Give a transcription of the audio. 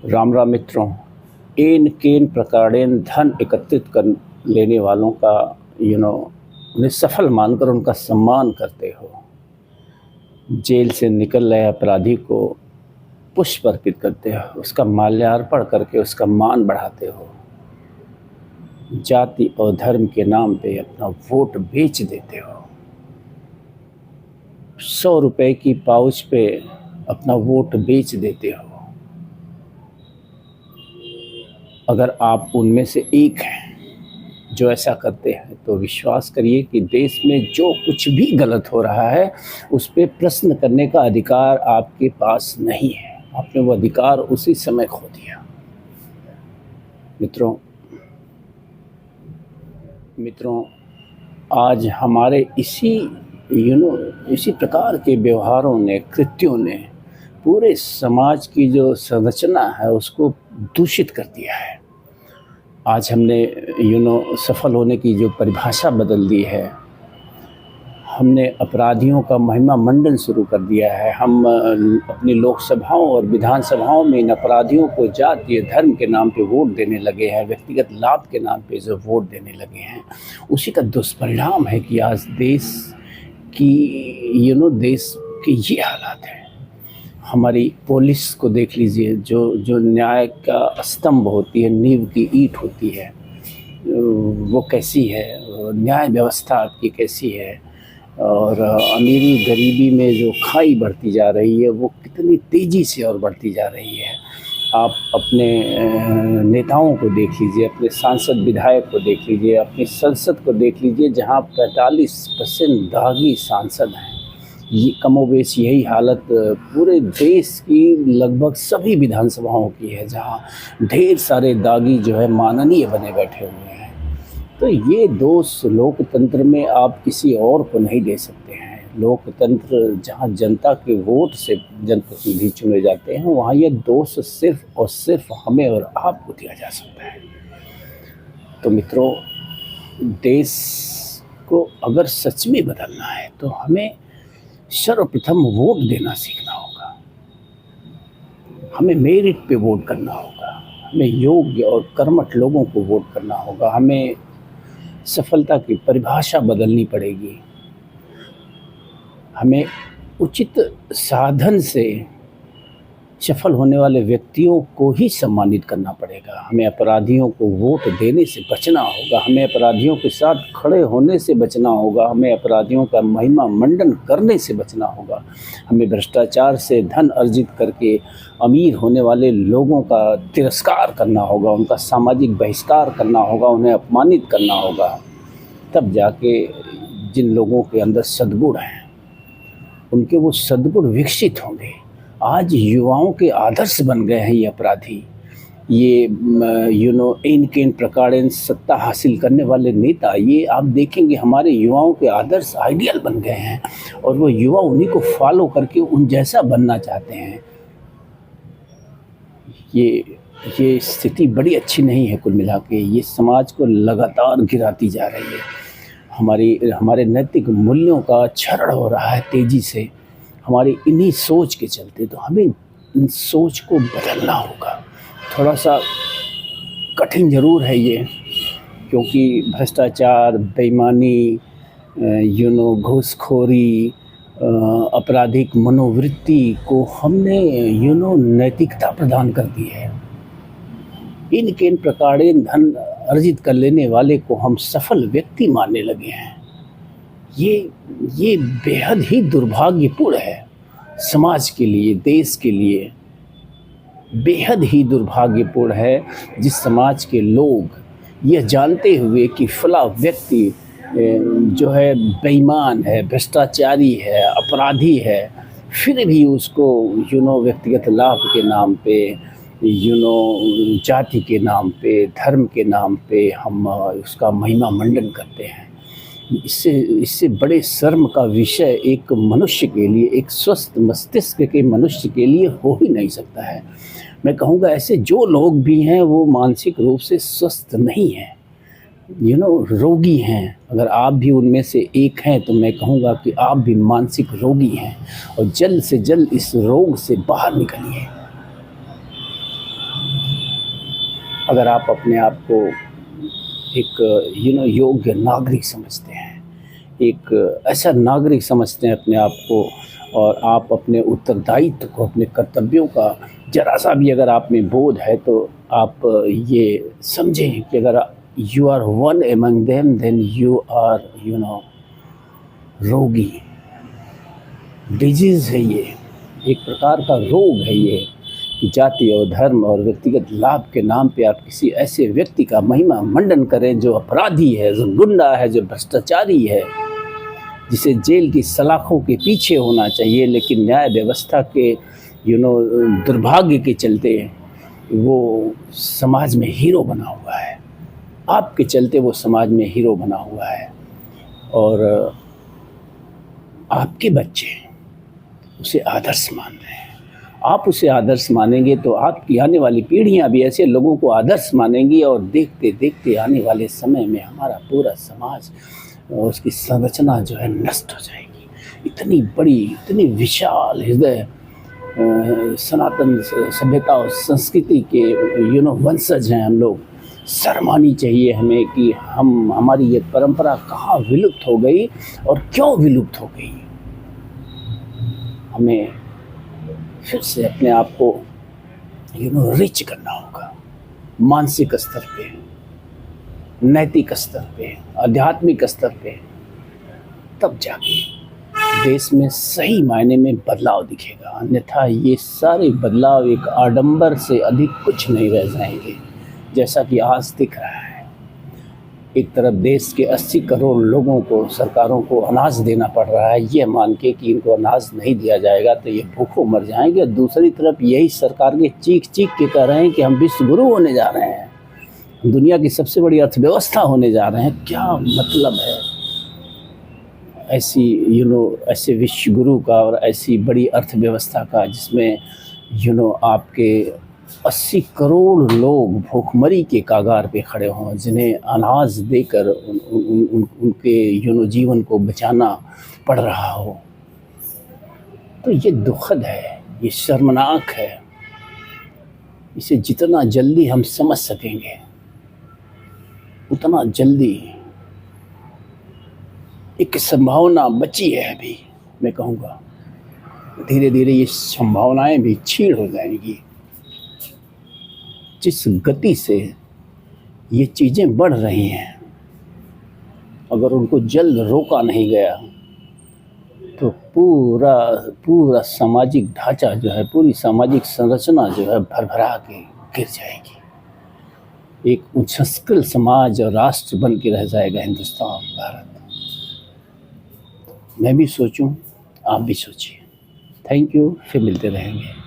राम राम मित्रों। एन केन प्रकारेण धन एकत्रित कर लेने वालों का उन्हें सफल मानकर उनका सम्मान करते हो। जेल से निकल रहे अपराधी को पुष्प अर्पित करते हो, उसका माल्यार्पण करके उसका मान बढ़ाते हो। जाति और धर्म के नाम पे अपना वोट बेच देते हो। 100 रुपए की पाउच पे अपना वोट बेच देते हो। अगर आप उनमें से एक हैं जो ऐसा करते हैं तो विश्वास करिए कि देश में जो कुछ भी गलत हो रहा है उस पर प्रश्न करने का अधिकार आपके पास नहीं है। आपने वो अधिकार उसी समय खो दिया। मित्रों, आज हमारे इसी प्रकार के व्यवहारों ने, कृत्यों ने पूरे समाज की जो संरचना है उसको दूषित कर दिया है। आज हमने सफल होने की जो परिभाषा बदल दी है। हमने अपराधियों का महिमा मंडन शुरू कर दिया है। हम अपनी लोकसभाओं और विधानसभाओं में इन अपराधियों को जातीय धर्म के नाम पे वोट देने लगे हैं, व्यक्तिगत लाभ के नाम पे जो वोट देने लगे हैं। उसी का दुष्परिणाम है कि आज देश के ये हालात है। हमारी पुलिस को देख लीजिए, जो न्याय का स्तंभ होती है, नींव की ईंट होती है, वो कैसी है, न्याय व्यवस्था आपकी कैसी है, और अमीरी गरीबी में जो खाई बढ़ती जा रही है वो कितनी तेज़ी से और बढ़ती जा रही है। आप अपने नेताओं को देख लीजिए, अपने सांसद विधायक को देख लीजिए, अपनी संसद को देख लीजिए, जहां 45% दागी सांसद हैं। ये कमोबेश यही हालत पूरे देश की लगभग सभी विधानसभाओं की है, जहां ढेर सारे दागी जो है माननीय बने बैठे हुए हैं। तो ये दोष लोकतंत्र में आप किसी और को नहीं दे सकते हैं। लोकतंत्र जहां जनता के वोट से जनप्रतिनिधि चुने जाते हैं, वहां ये दोष सिर्फ और सिर्फ हमें और आपको दिया जा सकता है। तो मित्रों, देश को अगर सच में बदलना है तो हमें सर्वप्रथम वोट देना सीखना होगा। हमें मेरिट पे वोट करना होगा। हमें योग्य और कर्मठ लोगों को वोट करना होगा। हमें सफलता की परिभाषा बदलनी पड़ेगी। हमें उचित साधन से सफल होने वाले व्यक्तियों को ही सम्मानित करना पड़ेगा। हमें अपराधियों को वोट देने से बचना होगा। हमें अपराधियों के साथ खड़े होने से बचना होगा। हमें अपराधियों का महिमा मंडन करने से बचना होगा। हमें भ्रष्टाचार से धन अर्जित करके अमीर होने वाले लोगों का तिरस्कार करना होगा, उनका सामाजिक बहिष्कार करना होगा, उन्हें अपमानित करना होगा। तब जाके जिन लोगों के अंदर सद्गुण हैं उनके वो सद्गुण विकसित होंगे। आज युवाओं के आदर्श बन गए हैं ये अपराधी। ये इन केन प्रकारेण सत्ता हासिल करने वाले नेता, ये आप देखेंगे हमारे युवाओं के आदर्श आइडियल बन गए हैं, और वो युवा उन्हीं को फॉलो करके उन जैसा बनना चाहते हैं। ये स्थिति बड़ी अच्छी नहीं है। कुल मिला के ये समाज को लगातार गिराती जा रही है। हमारे नैतिक मूल्यों का क्षरण हो रहा है तेज़ी से, हमारी इन्हीं सोच के चलते। तो हमें इन सोच को बदलना होगा। थोड़ा सा कठिन ज़रूर है ये, क्योंकि भ्रष्टाचार, बेईमानी, घूसखोरी, आपराधिक मनोवृत्ति को हमने नैतिकता प्रदान कर दी है। इन केन प्रकारेण धन अर्जित कर लेने वाले को हम सफल व्यक्ति मानने लगे हैं। ये बेहद ही दुर्भाग्यपूर्ण है समाज के लिए, देश के लिए। बेहद ही दुर्भाग्यपूर्ण है जिस समाज के लोग यह जानते हुए कि फला व्यक्ति जो है बेईमान है, भ्रष्टाचारी है, अपराधी है, फिर भी उसको व्यक्तिगत लाभ के नाम पे, जाति के नाम पे, धर्म के नाम पे हम उसका महिमा मंडन करते हैं। इससे बड़े शर्म का विषय एक मनुष्य के लिए, एक स्वस्थ मस्तिष्क के मनुष्य के लिए हो ही नहीं सकता है। मैं कहूँगा ऐसे जो लोग भी हैं वो मानसिक रूप से स्वस्थ नहीं हैं, रोगी हैं। अगर आप भी उनमें से एक हैं तो मैं कहूँगा कि आप भी मानसिक रोगी हैं, और जल्द से जल्द इस रोग से बाहर निकलिए। अगर आप अपने आप को एक योग्य नागरिक समझते हैं, एक ऐसा नागरिक समझते हैं अपने आप को, और आप अपने उत्तरदायित्व को, अपने कर्तव्यों का जरा सा भी अगर आप में बोध है, तो आप ये समझें कि अगर you are one among them, then you are रोगी। डिजीज़ है ये, एक प्रकार का रोग है ये, कि जाति और धर्म और व्यक्तिगत लाभ के नाम पे आप किसी ऐसे व्यक्ति का महिमा मंडन करें जो अपराधी है, जो गुंडा है, जो भ्रष्टाचारी है, जिसे जेल की सलाखों के पीछे होना चाहिए, लेकिन न्याय व्यवस्था के दुर्भाग्य के चलते वो समाज में हीरो बना हुआ है। आपके चलते वो समाज में हीरो बना हुआ है, और आपके बच्चे उसे आदर्श मान रहे हैं। आप उसे आदर्श मानेंगे तो आपकी आने वाली पीढ़ियां भी ऐसे लोगों को आदर्श मानेंगी, और देखते देखते आने वाले समय में हमारा पूरा समाज और उसकी संरचना जो है नष्ट हो जाएगी। इतनी बड़ी, इतनी विशाल हृदय सनातन सभ्यता और संस्कृति के वंशज हैं हम लोग। शर्म आनी चाहिए हमें कि हमारी ये परंपरा कहाँ विलुप्त हो गई और क्यों विलुप्त हो गई। हमें फिर से अपने आप को रिच करना होगा, मानसिक स्तर पे, नैतिक स्तर पे, आध्यात्मिक स्तर पे, तब जाके देश में सही मायने में बदलाव दिखेगा। अन्यथा ये सारे बदलाव एक आडंबर से अधिक कुछ नहीं रह जाएंगे, जैसा कि आज दिख रहा है। एक तरफ देश के 80 करोड़ लोगों को, सरकारों को अनाज देना पड़ रहा है, ये मान के कि इनको अनाज नहीं दिया जाएगा तो ये भूखों मर जाएंगे। दूसरी तरफ यही सरकार के चीख चीख के कह रहे हैं कि हम विश्व गुरु होने जा रहे हैं, दुनिया की सबसे बड़ी अर्थव्यवस्था होने जा रहे हैं। क्या मतलब है ऐसी ऐसे विश्व गुरु का और ऐसी बड़ी अर्थव्यवस्था का, जिसमें आपके 80 करोड़ लोग भूखमरी के कागार पे खड़े हों, जिन्हें अनाज देकर उनके जीवन को बचाना पड़ रहा हो। तो ये दुखद है, ये शर्मनाक है। इसे जितना जल्दी हम समझ सकेंगे उतना जल्दी एक संभावना बची है। अभी मैं कहूँगा धीरे धीरे ये संभावनाएं भी छीड़ हो जाएंगी। जिस गति से ये चीज़ें बढ़ रही हैं, अगर उनको जल्द रोका नहीं गया तो पूरा सामाजिक ढांचा जो है, पूरी सामाजिक संरचना जो है भरभरा के गिर जाएगी। एक मुश्किल समाज और राष्ट्र बन के रह जाएगा हिंदुस्तान, भारत। मैं भी सोचूं, आप भी सोचिए। थैंक यू, फिर मिलते रहेंगे।